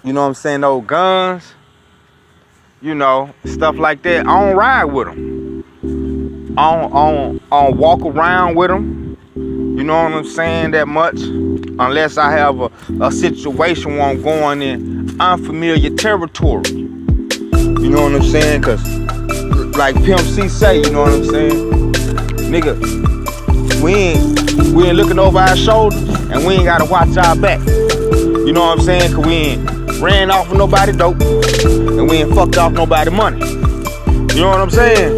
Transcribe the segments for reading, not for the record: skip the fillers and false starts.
you know what I'm saying, those guns, you know, stuff like that. I don't ride with them. I don't walk around with them. You know what I'm saying, that much. Unless I have a situation where I'm going in unfamiliar territory. You know what I'm saying? Because, like Pimp C say, you know what I'm saying? Nigga, we ain't looking over our shoulders and we ain't got to watch our back. You know what I'm saying? Because we ain't ran off of nobody dope and we ain't fucked off nobody money. You know what I'm saying?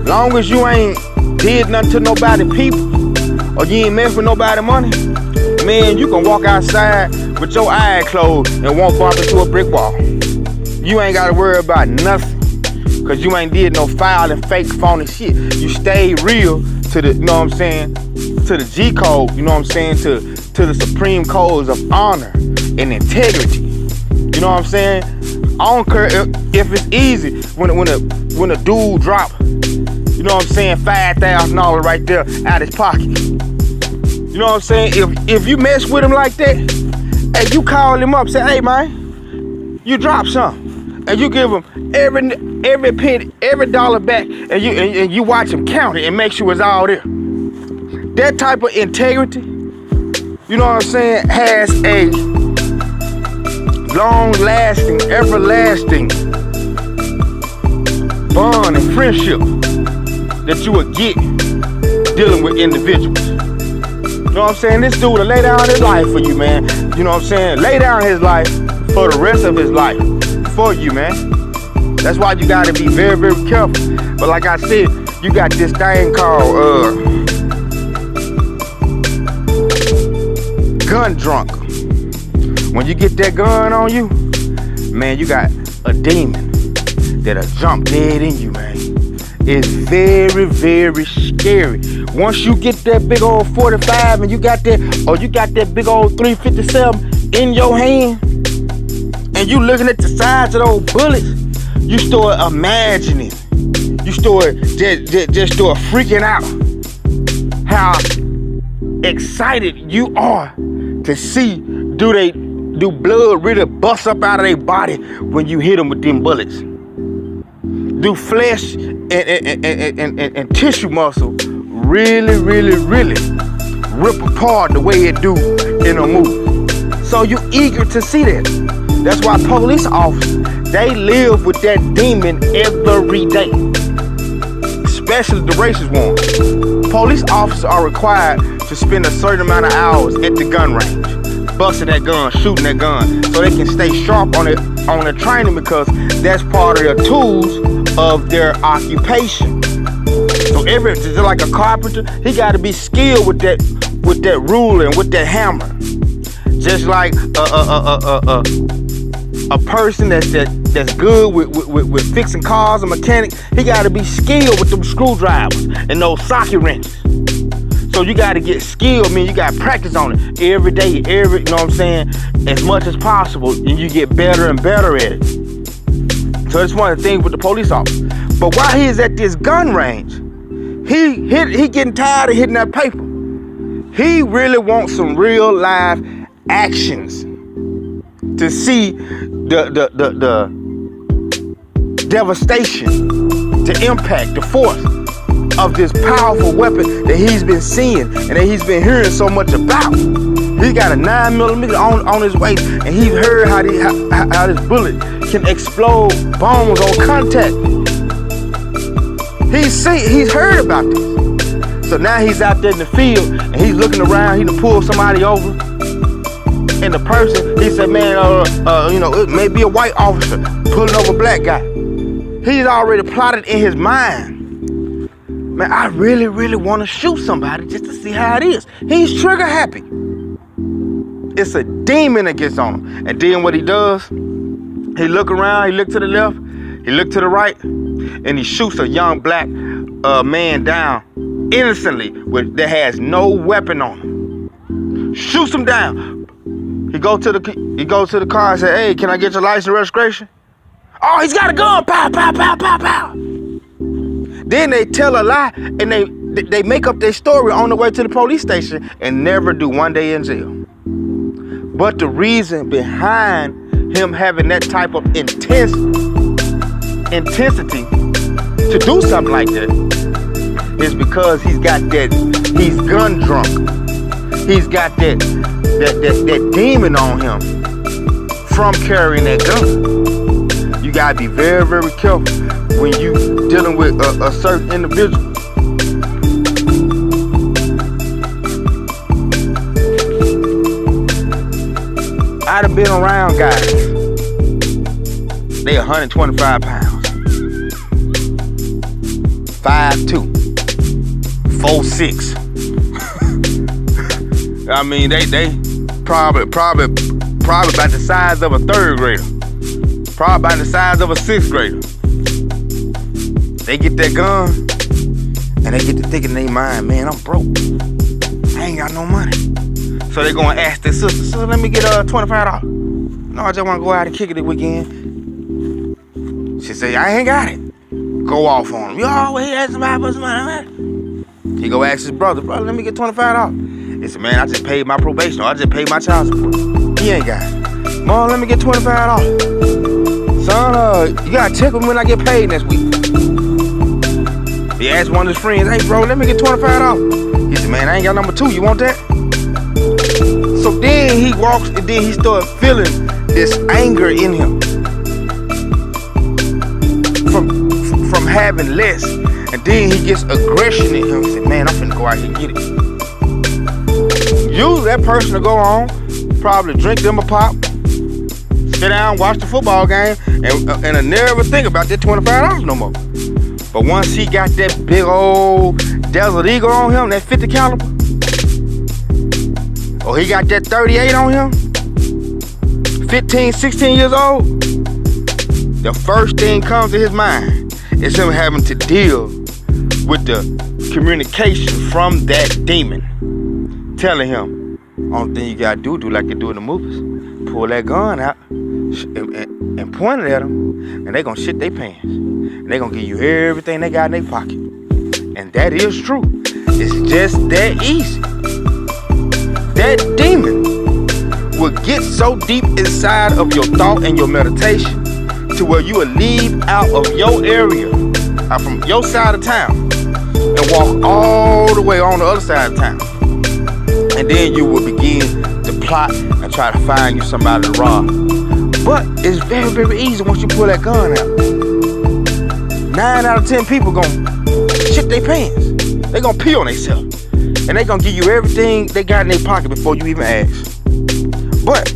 Long as you ain't did nothing to nobody people or you ain't messed with nobody money, man, you can walk outside with your eyes closed and won't bump into a brick wall. You ain't gotta worry about nothing, cause you ain't did no foul and fake phony shit. You stayed real to the, you know what I'm saying, to the G code, you know what I'm saying, to the supreme codes of honor and integrity. You know what I'm saying? I don't care if it's easy when a dude drop, you know what I'm saying, $5,000 right there out his pocket. You know what I'm saying? If you mess with him like that, and you call him up, say, hey man, you drop something, and you give him every penny, every dollar back, and you watch him count it and make sure it's all there. That type of integrity, you know what I'm saying, has a long-lasting, everlasting bond and friendship that you would get dealing with individuals. You know what I'm saying? This dude will lay down his life for you, man. You know what I'm saying? Lay down his life for the rest of his life for you, man. That's why you gotta be very, very careful. But like I said, you got this thing called gun drunk. When you get that gun on you, man, you got a demon that'll jump dead in you, man. It's very, very scary. Once you get that big old 45 and you got that big old 357 in your hand, and you looking at the sides of those bullets, you start imagining. You just start freaking out how excited you are to see do blood really bust up out of their body when you hit them with them bullets. Do flesh and tissue muscle really, really, really rip apart the way it do in a movie. So you eager to see that. That's why police officers, they live with that demon every day. Especially the racist ones. Police officers are required to spend a certain amount of hours at the gun range, busting that gun, shooting that gun, so they can stay sharp on their training, because that's part of their tools of their occupation. So just like a carpenter, he got to be skilled with that ruler and with that hammer. Just like a person that's good with fixing cars, a mechanic, he got to be skilled with them screwdrivers and those socket wrenches. So you got to get skilled. I mean, you got to practice on it every day, you know what I'm saying, as much as possible, and you get better and better at it. So that's one of the things with the police officer. But while he is at this gun range, he getting tired of hitting that paper. He really wants some real live actions to see the devastation, the impact, the force of this powerful weapon that he's been seeing and that he's been hearing so much about. He got a 9mm on his waist, and he's heard how this bullet can explode bones on contact. He's heard about this. So now he's out there in the field and he's looking around. He done pulled somebody over, and the person, he said, man, it may be a white officer pulling over a black guy. He's already plotted in his mind, man, I really, really want to shoot somebody just to see how it is. He's trigger happy. It's a demon that gets on him. And then what he does, he look around, he look to the left, he look to the right, and he shoots a young black man down innocently that has no weapon on him. Shoots him down. He goes to the car and say, hey, can I get your license and registration? Oh, he's got a gun. Pow, pow, pow, pow, pow. Then they tell a lie and they make up their story on the way to the police station and never do one day in jail. But the reason behind him having that type of intensity to do something like that is because he's gun drunk. He's got that demon on him from carrying that gun. You gotta be very, very careful when you dealing with a certain individual. I'd have been around guys. They 125 pounds, 5'2", 4'6". I mean, they probably about the size of a third grader, probably about the size of a sixth grader. They get that gun and they get to thinking in their mind, man, I'm broke. I ain't got no money. So they gonna ask their sister, so let me get $25. No, I just wanna go out and kick it this weekend. She say, I ain't got it. Go off on him. You always ask somebody for some money. He go ask his brother, let me get $25. He said, man, I just paid my probation, or I just paid my child support. He ain't got it. Mom, let me get $25. Son, you gotta check him when I get paid next week. He asked one of his friends, hey bro, let me get $25. He said, man, I ain't got number 2, you want that? So then he walks and then he started feeling this anger in him from having less. And then he gets aggression in him. He said, man, I'm finna go out here and get it. Usually that person will go on, probably drink them a pop, sit down, watch the football game, and never think about that $25 no more. But once he got that big old Desert Eagle on him, that 50 caliber, or he got that 38 on him, 15, 16 years old, the first thing comes to his mind is him having to deal with the communication from that demon, telling him, only thing you gotta do like you do in the movies, pull that gun out and point it at them, and they gonna shit their pants. And they gonna give you everything they got in their pocket. And that is true. It's just that easy. That demon will get so deep inside of your thought and your meditation to where you will leave out of your area, out from your side of town, and walk all the way on the other side of town. And then you will begin to plot and try to find you somebody to rob. But it's very, very easy once you pull that gun out. 9 out of 10 people gonna shit their pants. They gonna pee on themselves. And they gonna give you everything they got in their pocket before you even ask. But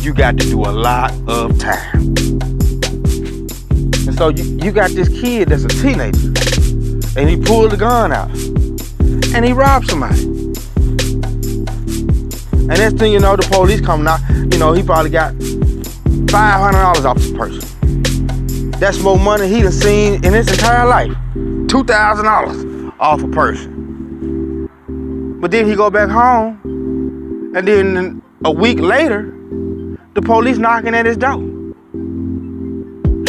you got to do a lot of time. And so you got this kid that's a teenager, and he pulled the gun out, and he robbed somebody. And next thing you know, the police coming out, he probably got $500 off this person. That's more money he done seen in his entire life. $2,000 off a person. But then he go back home, and then a week later, the police knocking at his door.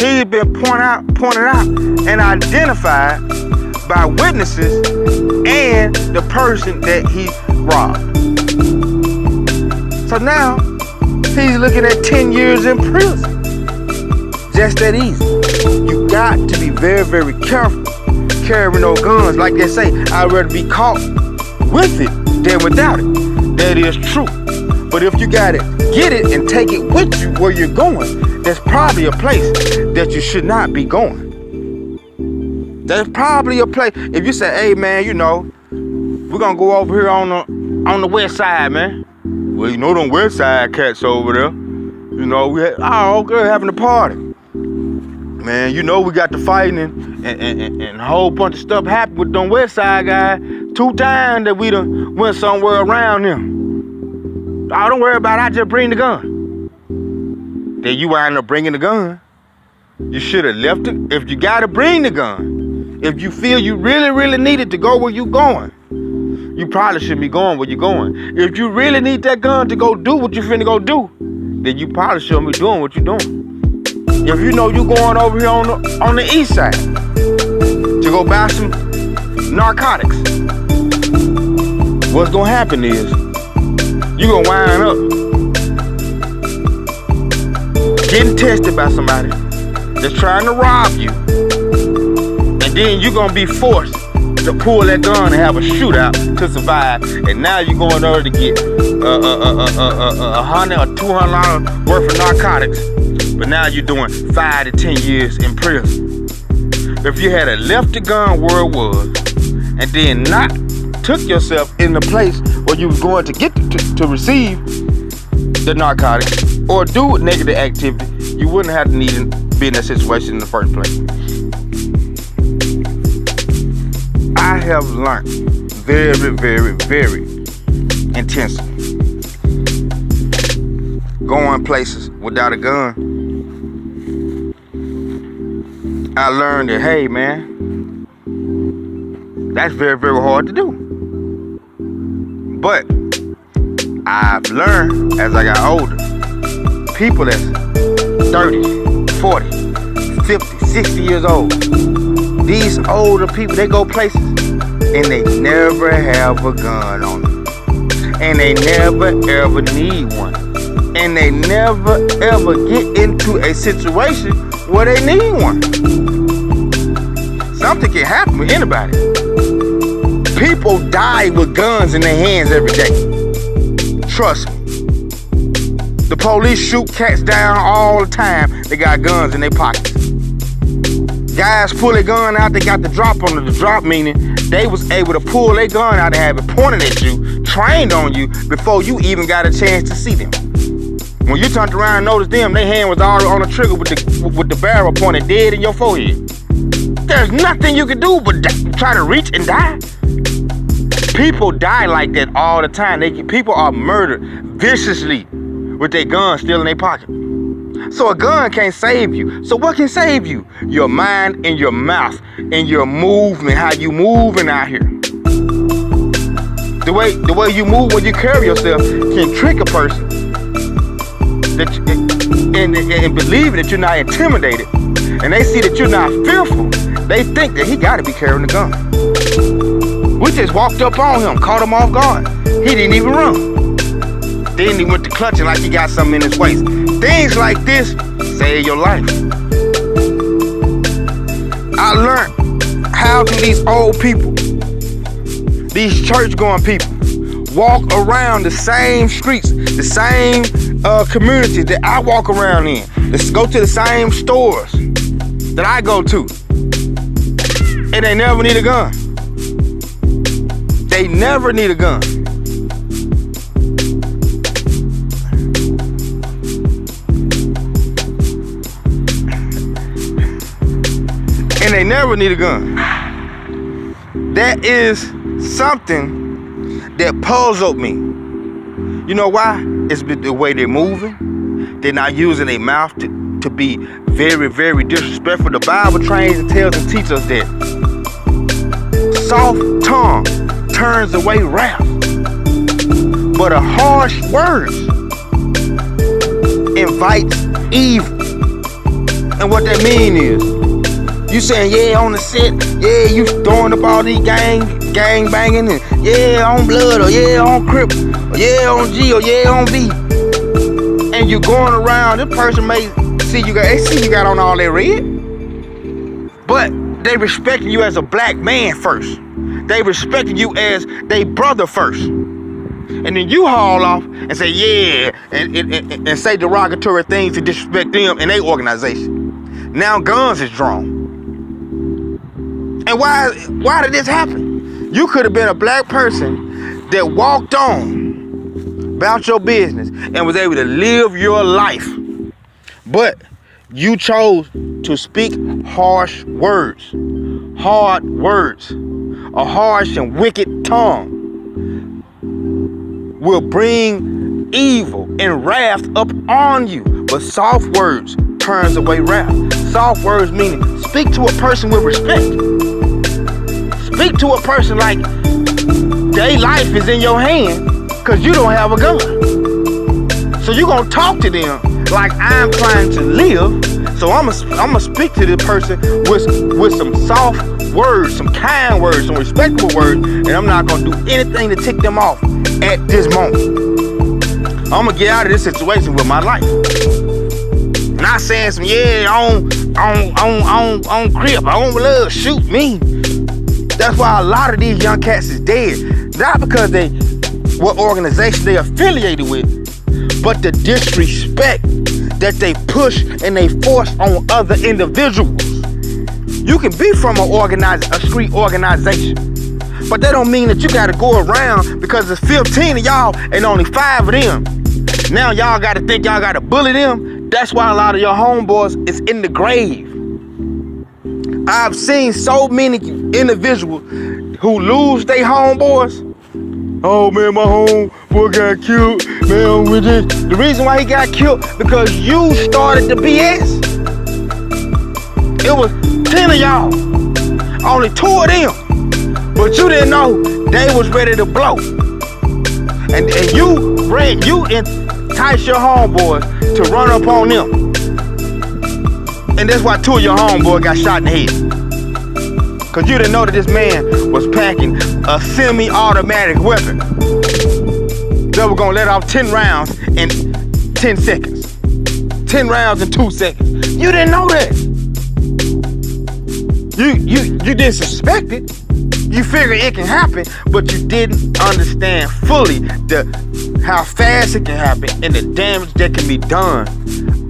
He's been pointed out and identified by witnesses and the person that he robbed. So now, he's looking at 10 years in prison. Just that easy. You got to be very, very careful carrying those guns. Like they say, I'd rather be caught with it than without it. That is true. But if you got it, get it and take it with you where you're going. There's probably a place that you should not be going. There's probably a place. If you say, hey man, we're gonna go over here on the west side, man. Well, them west side cats over there. We had having a party. Man, we got to fighting and a whole bunch of stuff happened with them west side guys. 2 times that we done went somewhere around them. Oh, don't worry about it, I just bring the gun. Then you wind up bringing the gun. You should have left it. If you gotta bring the gun, if you feel you really, really need it to go where you going, you probably shouldn't be going where you're going. If you really need that gun to go do what you finna go do, then you probably shouldn't be doing what you're doing. If you know you going over here on the east side to go buy some narcotics, what's gonna happen is you gonna wind up getting tested by somebody that's trying to rob you, and then you're gonna be forced to pull that gun and have a shootout to survive, and now you're going over to get $100 or $200 worth of narcotics, but now you're doing 5 to 10 years in prison. If you had left the gun where it was and then not took yourself in the place where you was going to get to receive the narcotics or do negative activity, you wouldn't have to need to be in that situation in the first place. I have learned very, very, very intensely going places without a gun. I learned that, hey man, that's very, very hard to do. But I've learned as I got older, people that's 30, 40, 50, 60 years old, these older people, they go places and they never have a gun on them. And they never ever need one. And they never ever get into a situation where they need one. Something can happen with anybody. People die with guns in their hands every day. Trust me. The police shoot cats down all the time. They got guns in their pockets. Guys pull their gun out, they got the drop on it. The drop meaning they was able to pull their gun out and have it pointed at you, trained on you, before you even got a chance to see them. When you turned around and noticed them, their hand was already on the trigger with the barrel pointed dead in your forehead. There's nothing you can do but try to reach and die. People die like that all the time. People are murdered viciously with their gun still in their pocket. So a gun can't save you. So what can save you? Your mind and your mouth and your movement, how you moving out here. The way you move when you carry yourself can trick a person and believe that you're not intimidated. And they see that you're not fearful. They think that he gotta be carrying a gun. We just walked up on him, caught him off guard. He didn't even run. Then he went to clutching like he got something in his waist. Things like this save your life. I learned how do these old people, these church-going people, walk around the same streets, the same communities that I walk around in. Let's go to the same stores that I go to. And they never need a gun. They never need a gun. And they never need a gun. That is something that puzzled me. You know why? It's the way they're moving. They're not using their mouth to be very, very disrespectful. The Bible trains and tells and teaches us that soft tongue turns away wrath, but a harsh word invites evil. And what that mean is, you saying, yeah, on the set, yeah, you throwing up all these gang banging, and yeah, on blood, or yeah, on Crip, or yeah, on G, or yeah, on V. And you going around, this person may see you got on all that red, but they respecting you as a black man first. They respecting you as they brother first. And then you haul off and say, yeah, and say derogatory things to disrespect them and their organization. Now guns is drawn. And why did this happen? You could have been a black person that walked on about your business and was able to live your life. But you chose to speak harsh words. Hard words. A harsh and wicked tongue will bring evil and wrath up on you. But soft words turns away wrath. Soft words meaning speak to a person with respect. Speak to a person like their life is in your hand because you don't have a gun. So you're going to talk to them like I'm trying to live. So I'm gonna speak to this person with some soft words, some kind words, some respectable words, and I'm not gonna do anything to tick them off at this moment. I'm gonna get out of this situation with my life. And I not saying some on crib, on blood, shoot me. That's why a lot of these young cats is dead. Not because what organization they affiliated with, but the disrespect that they push and they force on other individuals. You can be from a street organization, but that don't mean that you gotta go around because there's 15 of y'all and only 5 of them. Now y'all gotta think y'all gotta bully them. That's why a lot of your homeboys is in the grave. I've seen so many individuals who lose their homeboys. Oh man, my homeboy got killed. Man, with this. The reason why he got killed because you started the BS. It was 10 of y'all, only 2 of them, but you didn't know they was ready to blow. And you entice your homeboys to run up on them. And that's why 2 of your homeboys got shot in the head. Cause you didn't know that this man was packing a semi-automatic weapon that was gonna let off 10 rounds in 10 seconds. 10 rounds in 2 seconds. You didn't know that. You didn't suspect it. You figured it can happen, but you didn't understand fully how fast it can happen and the damage that can be done,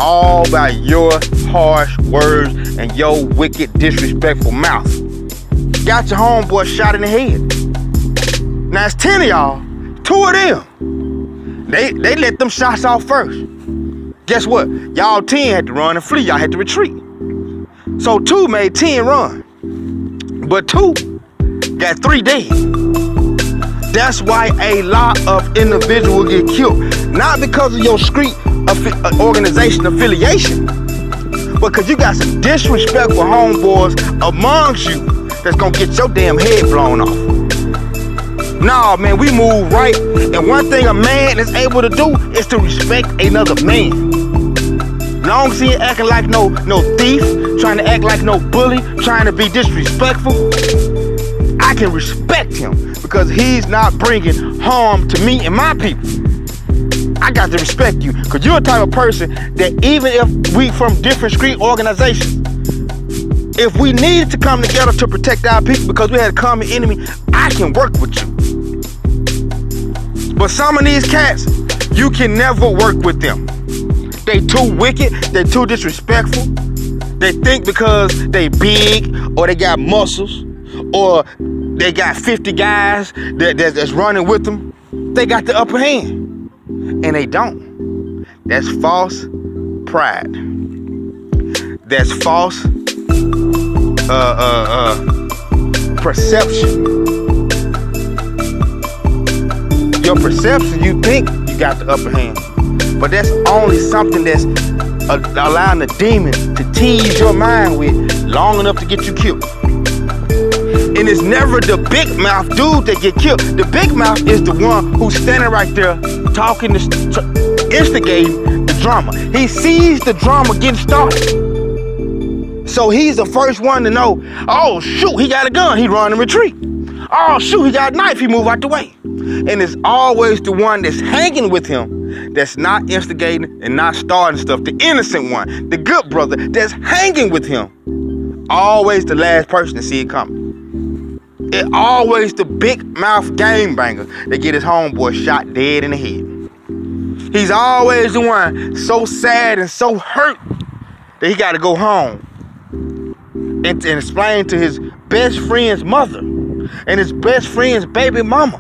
all by your harsh words and your wicked, disrespectful mouth. Got your homeboy shot in the head. Now it's 10 of y'all, 2 of them. They let them shots off first. Guess what? Y'all 10 had to run and flee. Y'all had to retreat. So 2 made 10 run, but 2 got 3 dead. That's why a lot of individuals get killed, not because of your street organization affiliation, but because you got some disrespectful homeboys amongst you that's gonna get your damn head blown off. Nah, man, we move right, and one thing a man is able to do is to respect another man. Long as he ain't acting like no thief, trying to act like no bully, trying to be disrespectful, I can respect him because he's not bringing harm to me and my people. I got to respect you because you're a type of person that even if we from different street organizations, if we needed to come together to protect our people because we had a common enemy, I can work with you. But some of these cats, you can never work with them. They too wicked, they too disrespectful. They think because they big or they got muscles or they got 50 guys that's running with them, they got the upper hand. And they don't. That's false pride. That's false perception. Your perception, you think you got the upper hand, but that's only something that's allowing the demon to tease your mind with long enough to get you killed. And it's never the big mouth dude that get killed. The big mouth is the one who's standing right there talking, instigating the drama. He sees the drama getting started. So he's the first one to know, oh shoot, he got a gun, he run and retreat. Oh shoot, he got a knife, he move out the way. And it's always the one that's hanging with him that's not instigating and not starting stuff. The innocent one, the good brother that's hanging with him, always the last person to see it coming. It always the big mouth game banger that get his homeboy shot dead in the head. He's always the one so sad and so hurt that he got to go home and explain to his best friend's mother and his best friend's baby mama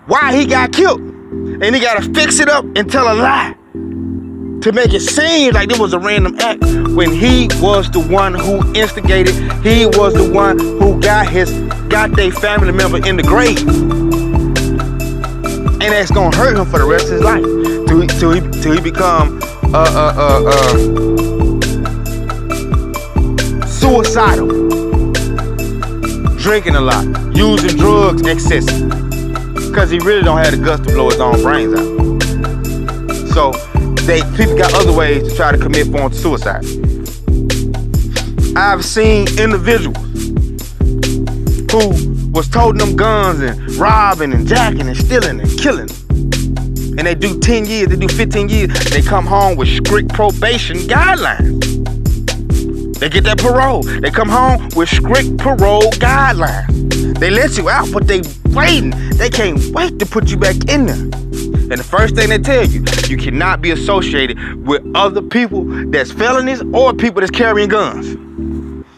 why he got killed. And he got to fix it up and tell a lie to make it seem like it was a random act when he was the one who instigated. He was the one who got their family member in the grave. And that's gonna hurt him for the rest of his life till he become suicidal, drinking a lot, using drugs excessive, because he really don't have the guts to blow his own brains out. So people got other ways to try to commit form to suicide. I've seen individuals who was toting them guns and robbing and jacking and stealing and killing, and they do 10 years, they do 15 years, they come home with strict probation guidelines. They get that parole. They come home with strict parole guidelines. They let you out, but they waiting. They can't wait to put you back in there. And the first thing they tell you, you cannot be associated with other people that's felonies or people that's carrying guns.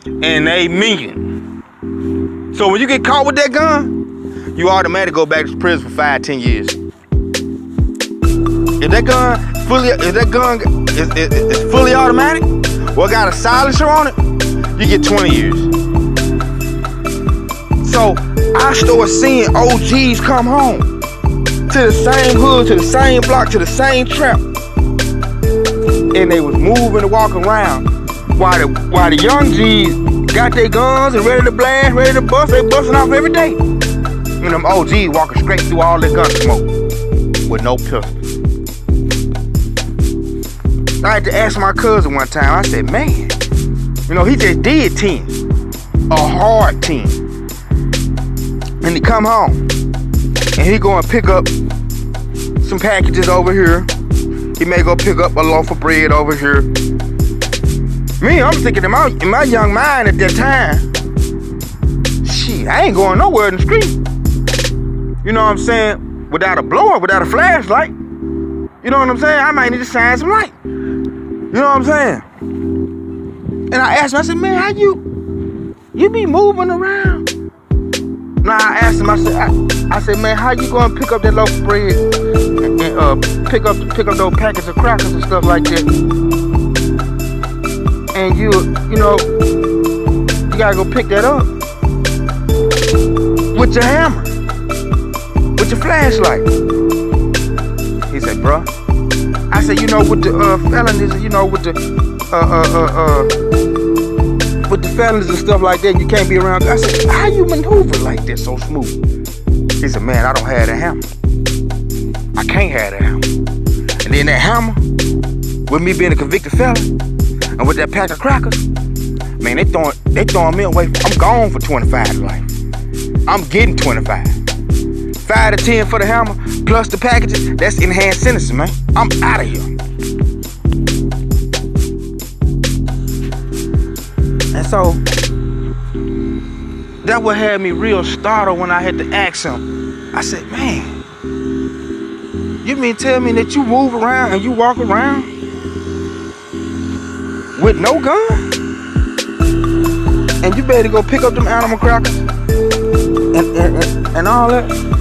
And they mean it. So when you get caught with that gun, you automatically go back to prison for 5-10 years. If that gun is fully automatic, or got a silencer on it, you get 20 years. So I started seeing OGs come home to the same hood, to the same block, to the same trap, and they was moving and walking around while the young G's got their guns and ready to blast, ready to bust. They busting off every day. And them OGs walking straight through all their gun smoke with no pistol. I had to ask my cousin one time, I said, man, you know, he just did 10, a hard 10. And he come home, and he go and pick up some packages over here. He may go pick up a loaf of bread over here. Me, I'm thinking in my young mind at that time, shit, I ain't going nowhere in the street. You know what I'm saying? Without a blower, without a flashlight. You know what I'm saying? I might need to shine some light. You know what I'm saying? And I asked him, I said, man, how you be moving around? Nah, I asked him, I said, man, how you gonna pick up that loaf of bread and pick up those packets of crackers and stuff like that? And you know, you gotta go pick that up with your hammer, with your flashlight. He said, bruh. I said, you know, with the felonies, you know, with the felonies and stuff like that, you can't be around. I said, how you maneuver like this so smooth? He said, man, I don't have that hammer. I can't have that hammer. And then that hammer, with me being a convicted felon, and with that pack of crackers, man, they throwing me away. I'm gone for 25 to life. I'm getting 25. 5 to 10 for the hammer, plus the packages, that's enhanced sentencing, man. I'm out of here. And so, that what had me real startled when I had to ask him. I said, man, you mean tell me that you move around and you walk around with no gun? And you better go pick up them animal crackers and all that?